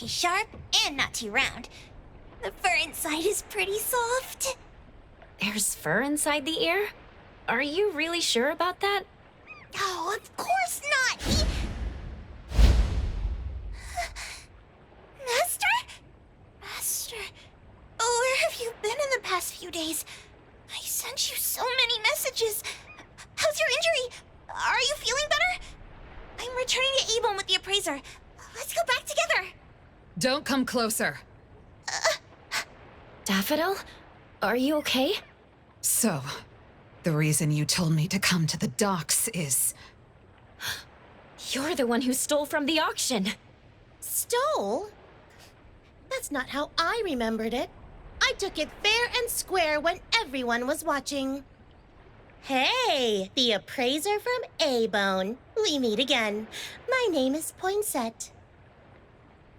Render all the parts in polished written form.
too sharp and not too round. The fur inside is pretty soft. There's fur inside the ear? Are you really sure about that? Oh, of course not! Master? Master, where have you been in the past few days? I sent you so many messages. How's your injury? Are you feeling better? I'm returning to Abon with the appraiser. Let's go back together. Don't come closer. Daffodil? Are you okay? So, the reason you told me to come to the docks is... You're the one who stole from the auction. Stole? That's not how I remembered it. I took it fair and square when everyone was watching. Hey, the appraiser from Abon. We meet again. My name is Poinsett.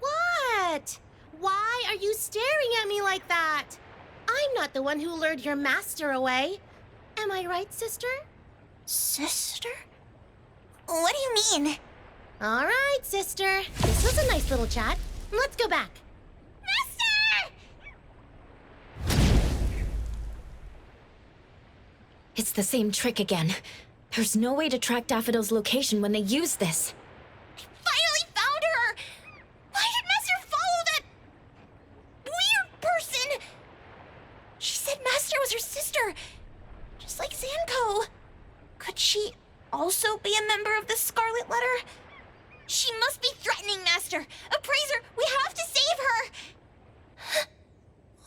What? Why are you staring at me like that? I'm not the one who lured your master away. Am I right, sister? Sister? What do you mean? All right, sister. This was a nice little chat. Let's go back. Master! It's the same trick again. There's no way to track Daffodil's location when they use this. I finally found her! Why did Master follow that weird person? She said Master was her sister, just like Zanko. Could she also be a member of the Scarlet Letter? She must be threatening Master. Appraiser, we have to save her!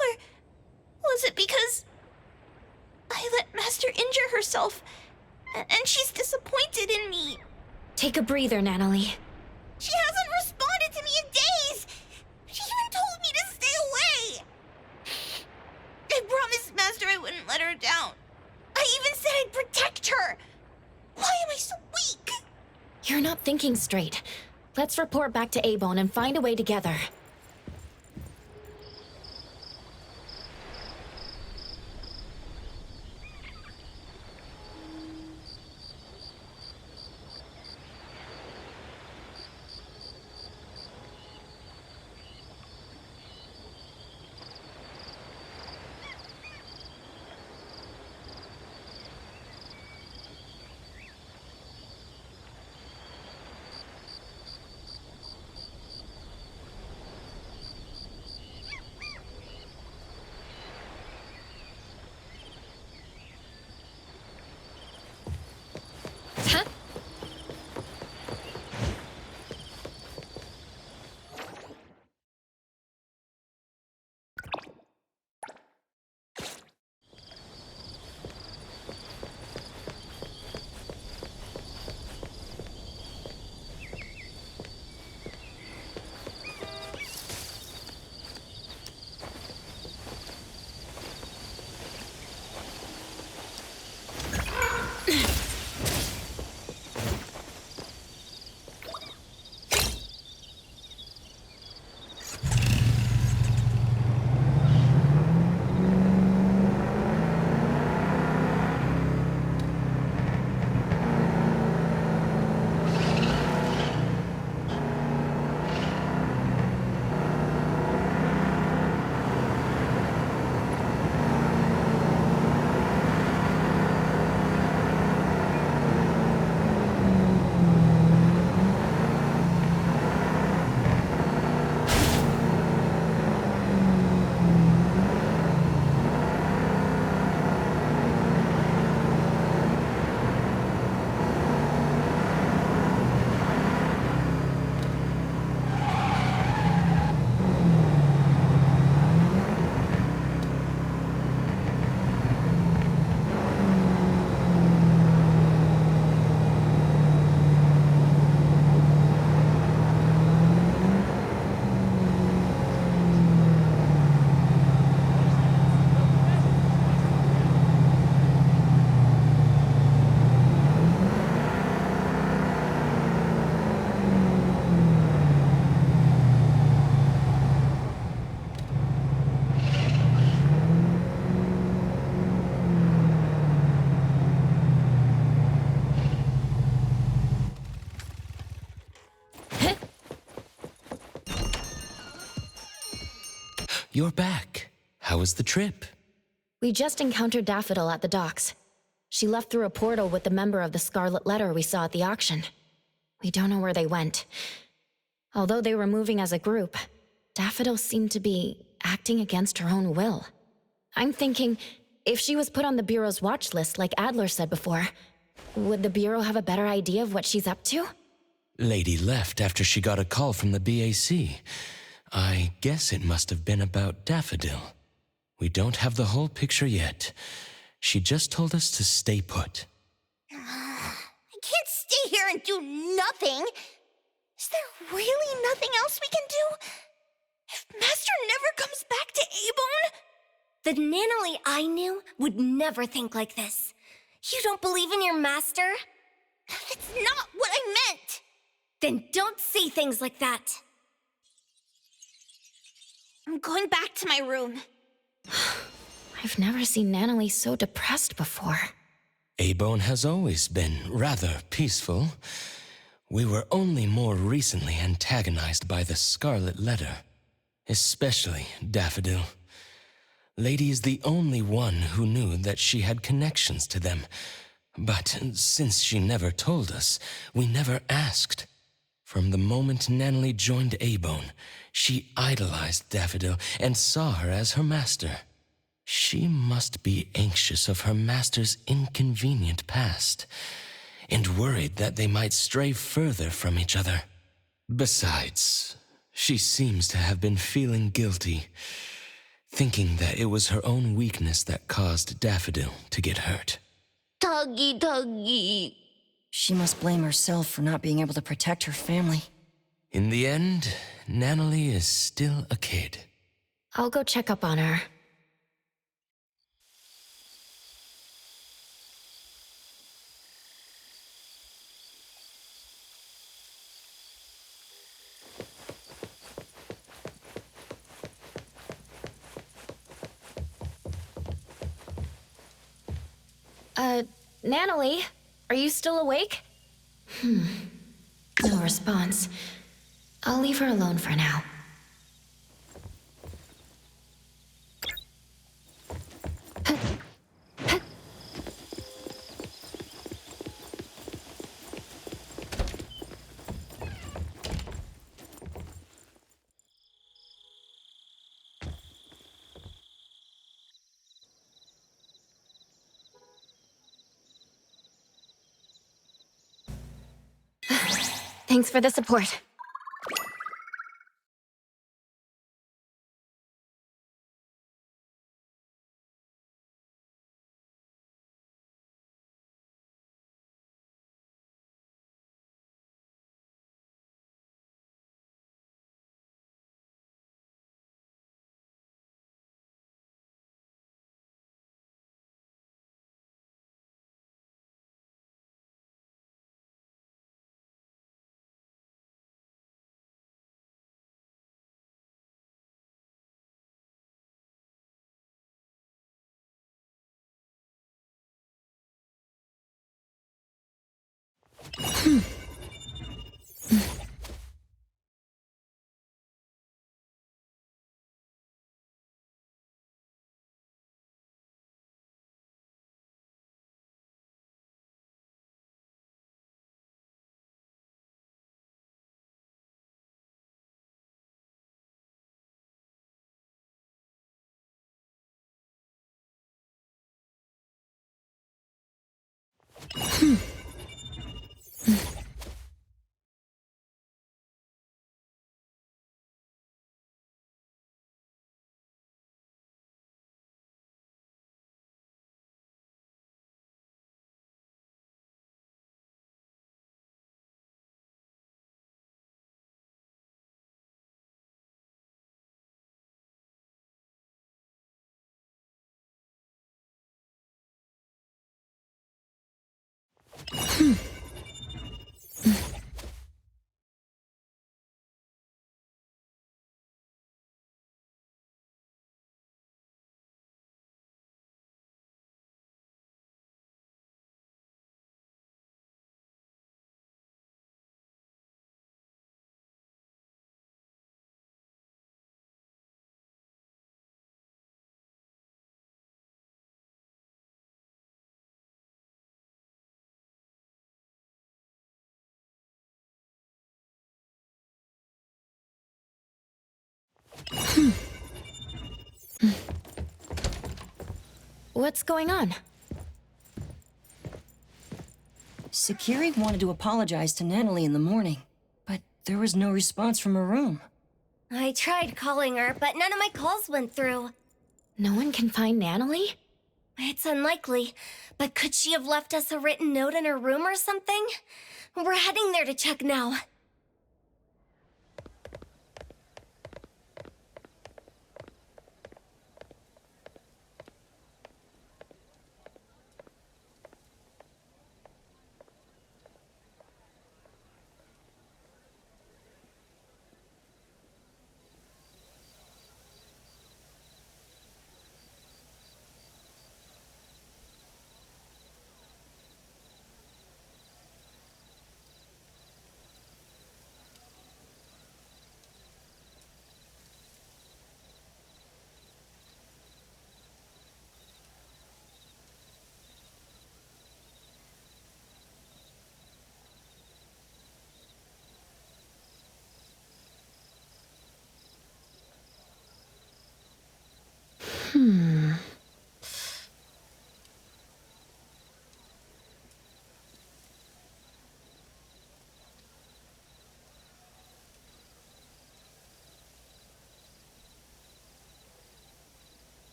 Or was it because I let Master injure herself, and she's disappointed in me? Take a breather, Natalie. She hasn't responded to me in days! She even told me to stay away! I promised Master I wouldn't let her down. I even said I'd protect her! Why am I so weak? You're not thinking straight. Let's report back to Abon and find a way together. you're back. How was the trip? We just encountered Daffodil at the docks. She left through a portal with the member of the Scarlet Letter we saw at the auction. We don't know where they went. Although they were moving as a group, Daffodil seemed to be acting against her own will. I'm thinking, if she was put on the Bureau's watch list like Adler said before, would the Bureau have a better idea of what she's up to? Lady left after she got a call from the BAC. I guess it must have been about Daffodil. We don't have the whole picture yet. She just told us to stay put. I can't stay here and do nothing. Is there really nothing else we can do? If Master never comes back to A-Bone? The Nanalie I knew would never think like this. You don't believe in your master? That's not what I meant. Then don't say things like that. I'm going back to my room. I've never seen Nanalie so depressed before. A-Bone has always been rather peaceful. We were only more recently antagonized by the Scarlet Letter, especially Daffodil. Lady is the only one who knew that she had connections to them, but since she never told us, we never asked. From the moment Nanalie joined A-Bone, she idolized Daffodil and saw her as her master. She must be anxious of her master's inconvenient past, and worried that they might stray further from each other. Besides, she seems to have been feeling guilty, thinking that it was her own weakness that caused Daffodil to get hurt. Tuggy. She must blame herself for not being able to protect her family. In the end, Nanalie is still a kid. I'll go check up on her. Nanalie, are you still awake? No response. I'll leave her alone for now. Thanks for the support. What's going on? Sakiri wanted to apologize to Natalie in the morning, but there was no response from her room. I tried calling her, but none of my calls went through. No one can find Natalie? It's unlikely, but could she have left us a written note in her room or something? We're heading there to check now.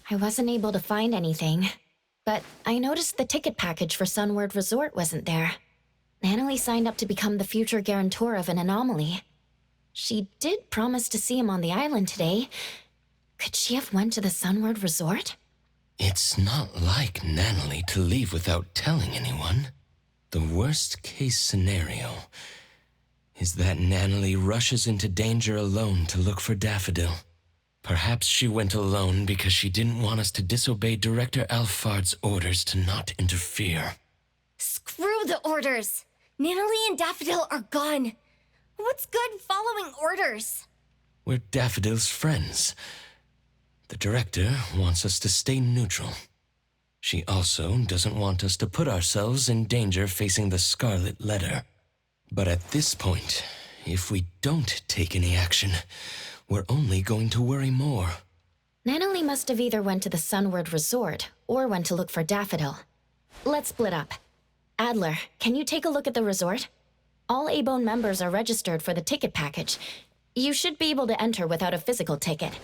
I wasn't able to find anything, but I noticed the ticket package for Sunward Resort wasn't there. Annalie signed up to become the future guarantor of an anomaly. She did promise to see him on the island today. Could she have went to the Sunward Resort? It's not like Natalie to leave without telling anyone. The worst case scenario is that Natalie rushes into danger alone to look for Daffodil. Perhaps she went alone because she didn't want us to disobey Director Alphard's orders to not interfere. Screw the orders! Natalie and Daffodil are gone. What's good following orders? We're Daffodil's friends. The Director wants us to stay neutral. She also doesn't want us to put ourselves in danger facing the Scarlet Letter. But at this point, if we don't take any action, we're only going to worry more. Natalie must have either went to the Sunward Resort or went to look for Daffodil. Let's split up. Adler, can you take a look at the resort? All A-Bone members are registered for the ticket package. You should be able to enter without a physical ticket.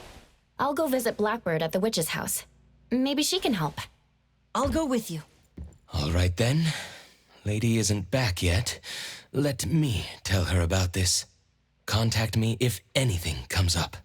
I'll go visit Blackbird at the witch's house. Maybe she can help. I'll go with you. All right then. Lady isn't back yet. Let me tell her about this. Contact me if anything comes up.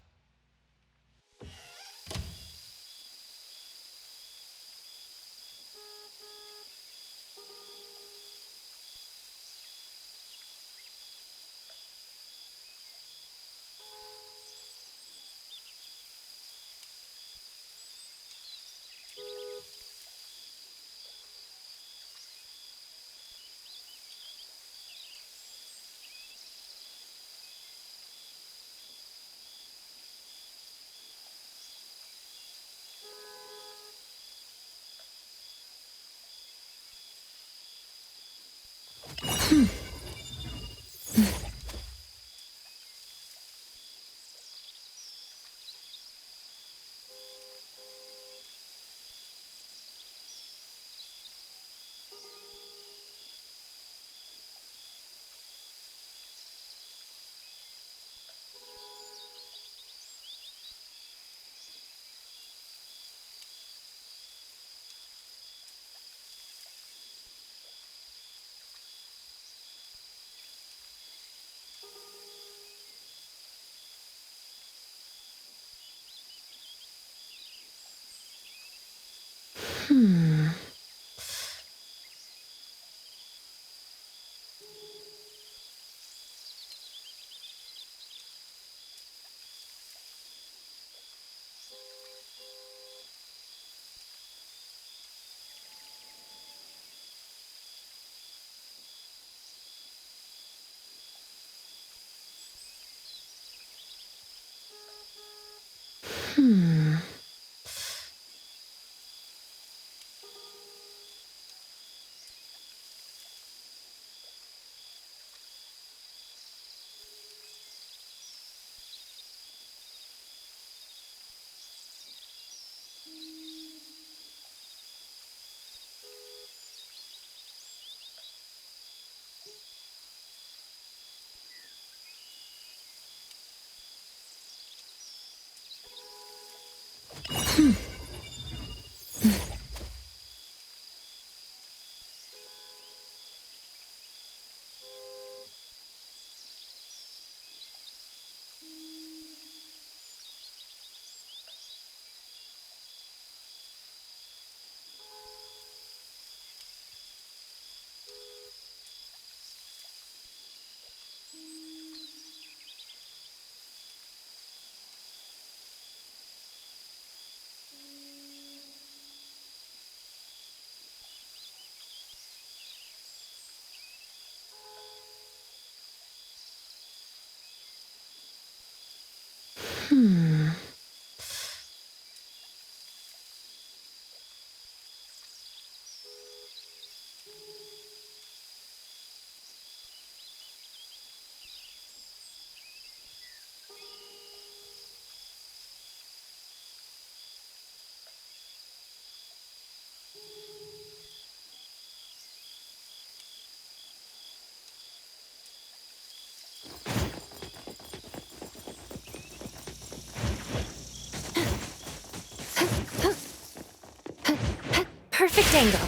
Perfect angle.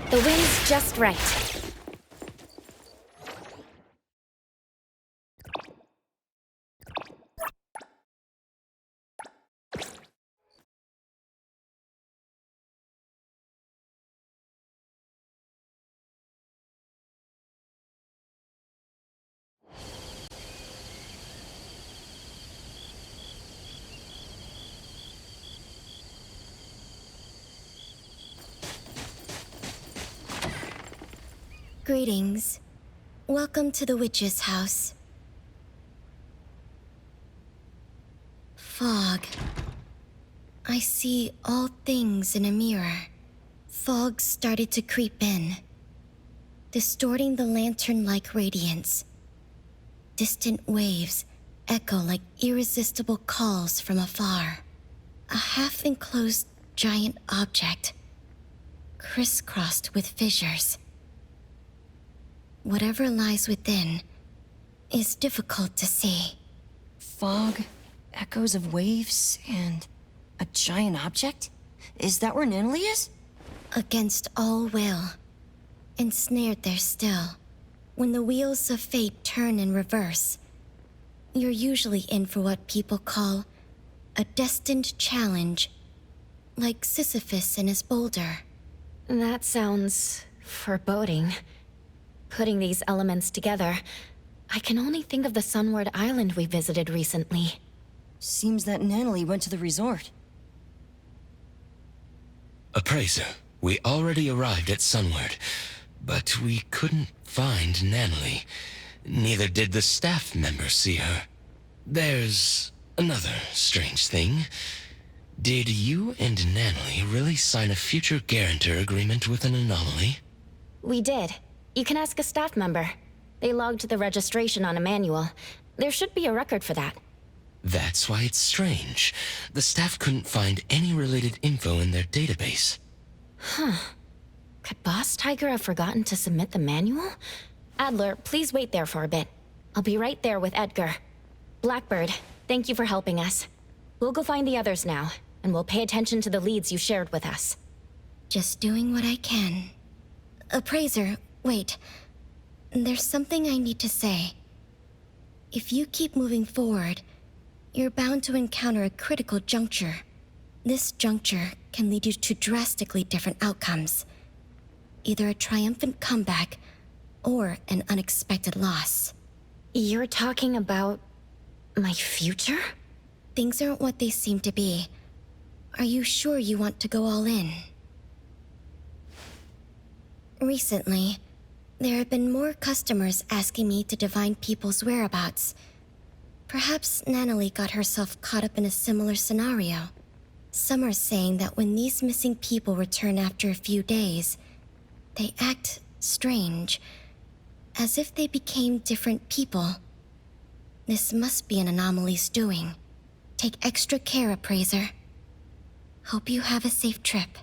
The wind's just right. Greetings. Welcome to the witch's house. Fog. I see all things in a mirror. Fog started to creep in, distorting the lantern-like radiance. Distant waves echo like irresistible calls from afar. A half-enclosed giant object, crisscrossed with fissures. Whatever lies within is difficult to see. Fog, echoes of waves, and a giant object? Is that where Natalie is? Against all will, ensnared there still, when the wheels of fate turn in reverse, You're usually in for what people call a destined challenge, like Sisyphus and his boulder. That sounds foreboding. Putting these elements together, I can only think of the Sunward Island we visited recently. Seems that Natalie went to the resort. Appraiser, we already arrived at Sunward, but we couldn't find Natalie. Neither did the staff members see her. There's another strange thing. Did you and Natalie really sign a future guarantor agreement with an anomaly? We did. You can ask a staff member. They logged the registration on a manual. There should be a record for that. That's why it's strange. The staff couldn't find any related info in their database. Could Boss Tiger have forgotten to submit the manual? Adler, please wait there for a bit. I'll be right there with Edgar. Blackbird, thank you for helping us. We'll go find the others now, and we'll pay attention to the leads you shared with us. Just doing what I can. Appraiser, wait. There's something I need to say. If you keep moving forward, you're bound to encounter a critical juncture. This juncture can lead you to drastically different outcomes. Either a triumphant comeback, or an unexpected loss. You're talking about my future? Things aren't what they seem to be. Are you sure you want to go all in? Recently, there have been more customers asking me to divine people's whereabouts. Perhaps Natalie got herself caught up in a similar scenario. Some are saying that when these missing people return after a few days, they act strange, as if they became different people. This must be an anomaly's doing. Take extra care, Appraiser. Hope you have a safe trip.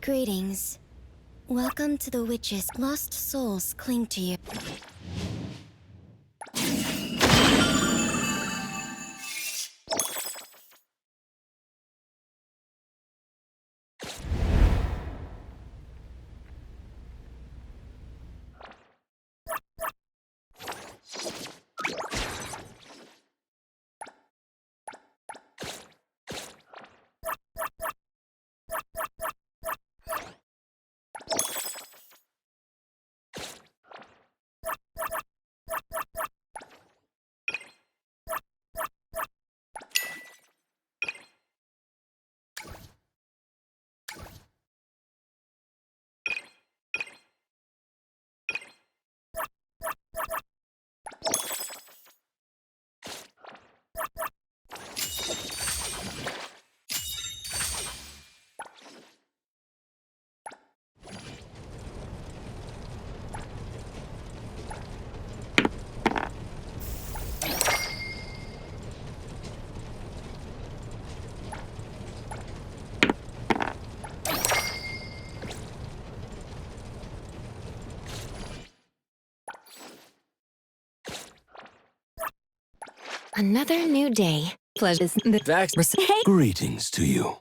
Greetings. Welcome to the witches. Lost souls cling to you. Another new day. Pleasures. Greetings to you.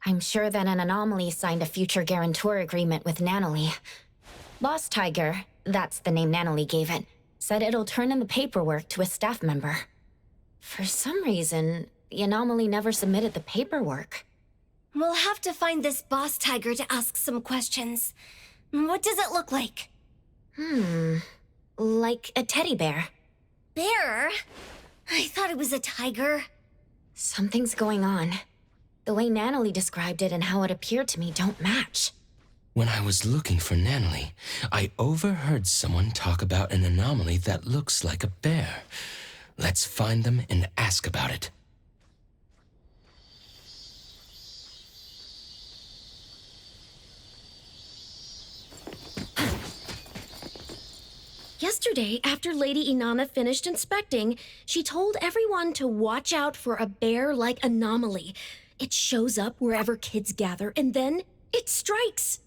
I'm sure that an anomaly signed a future guarantor agreement with Nanalie. Boss Tiger, that's the name Nanalie gave it, said it'll turn in the paperwork to a staff member. For some reason, the anomaly never submitted the paperwork. We'll have to find this boss tiger to ask some questions. What does it look like? Like a teddy bear. Bear? I thought it was a tiger. Something's going on. The way Nanalie described it and how it appeared to me don't match. When I was looking for Nanalie, I overheard someone talk about an anomaly that looks like a bear. Let's find them and ask about it. Yesterday, after Lady Inanna finished inspecting, she told everyone to watch out for a bear-like anomaly. It shows up wherever kids gather, and then it strikes.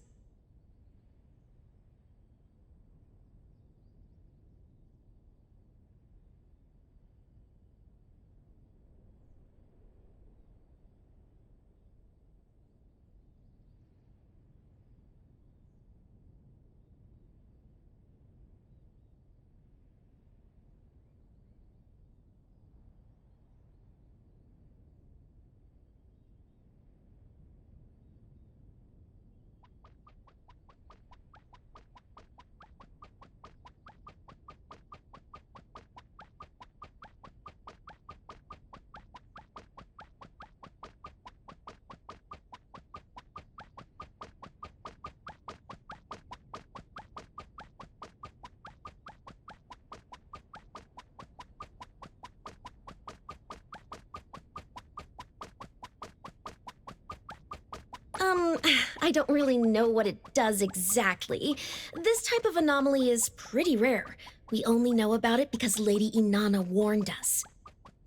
I don't really know what it does exactly. This type of anomaly is pretty rare. We only know about it because Lady Inanna warned us.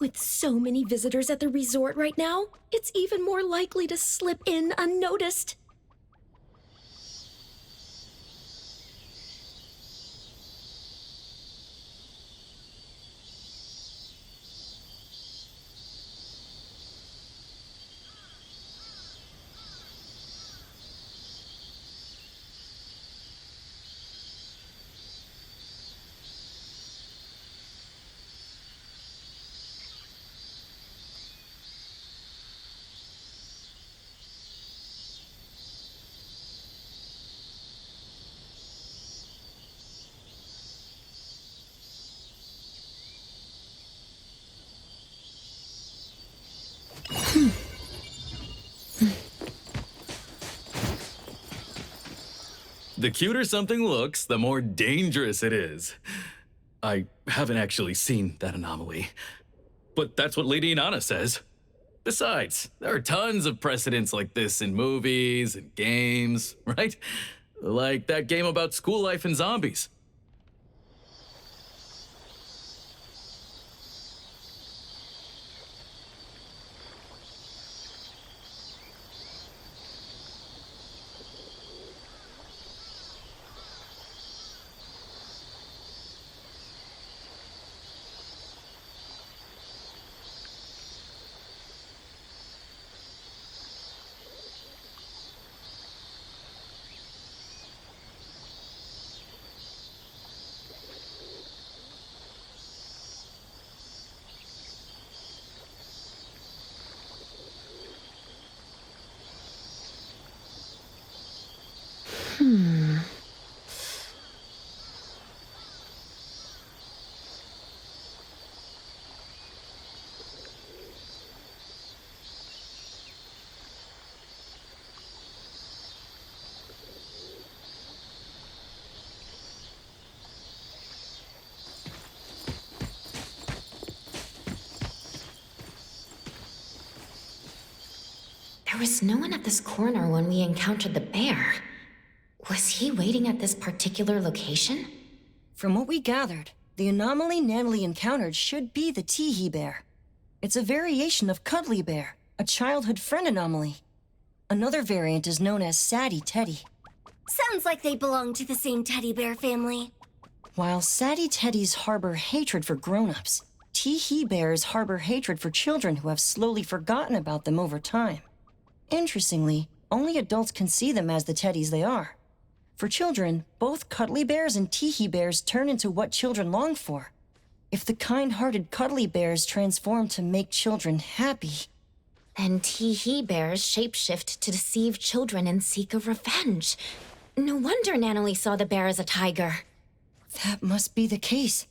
With so many visitors at the resort right now, it's even more likely to slip in unnoticed. The cuter something looks, the more dangerous it is. I haven't actually seen that anomaly, but that's what Lady Inanna says. Besides, there are tons of precedents like this in movies and games, right? Like that game about school life and zombies. There was no one at this corner when we encountered the bear. Was he waiting at this particular location? From what we gathered, the anomaly Natalie encountered should be the Teehee bear. It's a variation of Cuddly Bear, a childhood friend anomaly. Another variant is known as Sadie Teddy. Sounds like they belong to the same teddy bear family. While Sadie Teddies harbor hatred for grown-ups, Teehee bears harbor hatred for children who have slowly forgotten about them over time. Interestingly, only adults can see them as the teddies they are. For children, both cuddly bears and teehee bears turn into what children long for. If the kind-hearted cuddly bears transform to make children happy, then teehee bears shapeshift to deceive children and seek a revenge. No wonder Nanalie saw the bear as a tiger. that must be the case.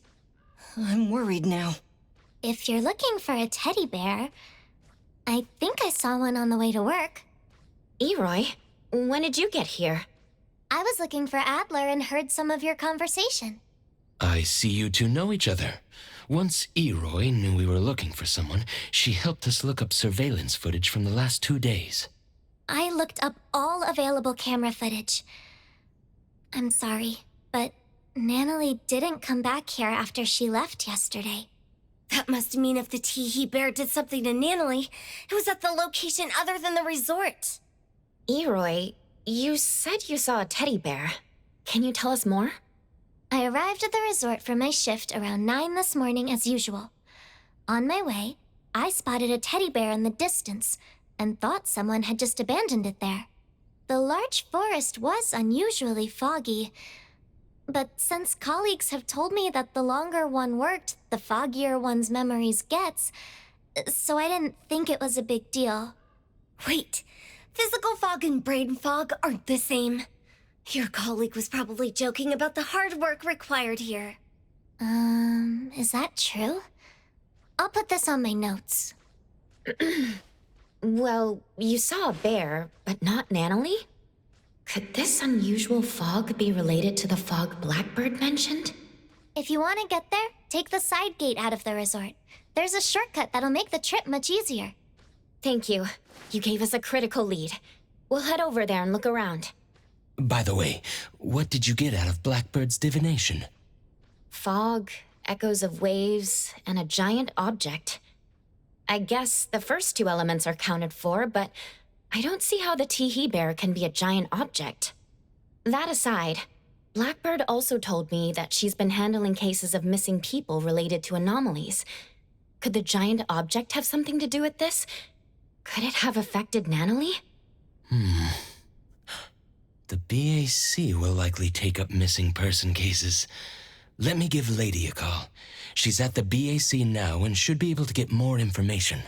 I'm worried now. If you're looking for a teddy bear, I think I saw one on the way to work. Eroy, when did you get here? I was looking for Adler and heard some of your conversation. I see you two know each other. Once Eroy knew we were looking for someone, she helped us look up surveillance footage from the last 2 days. I looked up all available camera footage. I'm sorry, but Nanalie didn't come back here after she left yesterday. That must mean if the teehee bear did something to Nanalie, it was at the location other than the resort. Eroy, you said you saw a teddy bear. Can you tell us more? I arrived at the resort for my shift around 9 this morning as usual. On my way, I spotted a teddy bear in the distance and thought someone had just abandoned it there. The large forest was unusually foggy, but since colleagues have told me that the longer one worked, the foggier one's memories gets, so I didn't think it was a big deal. Wait, physical fog and brain fog aren't the same. Your colleague was probably joking about the hard work required here. Is that true? I'll put this on my notes. Well, you saw a bear, but not Nanalie? Could this unusual fog be related to the fog Blackbird mentioned? If you want to get there, take the side gate out of the resort. There's a shortcut that'll make the trip much easier. Thank you. You gave us a critical lead. We'll head over there and look around. By the way, what did you get out of Blackbird's divination? Fog, echoes of waves, and a giant object. I guess the first 2 elements are counted for, but I don't see how the teehee bear can be a giant object. That aside, Blackbird also told me that she's been handling cases of missing people related to anomalies. Could the giant object have something to do with this? Could it have affected Nanalie? The BAC will likely take up missing person cases. Let me give Lady a call. She's at the BAC now and should be able to get more information.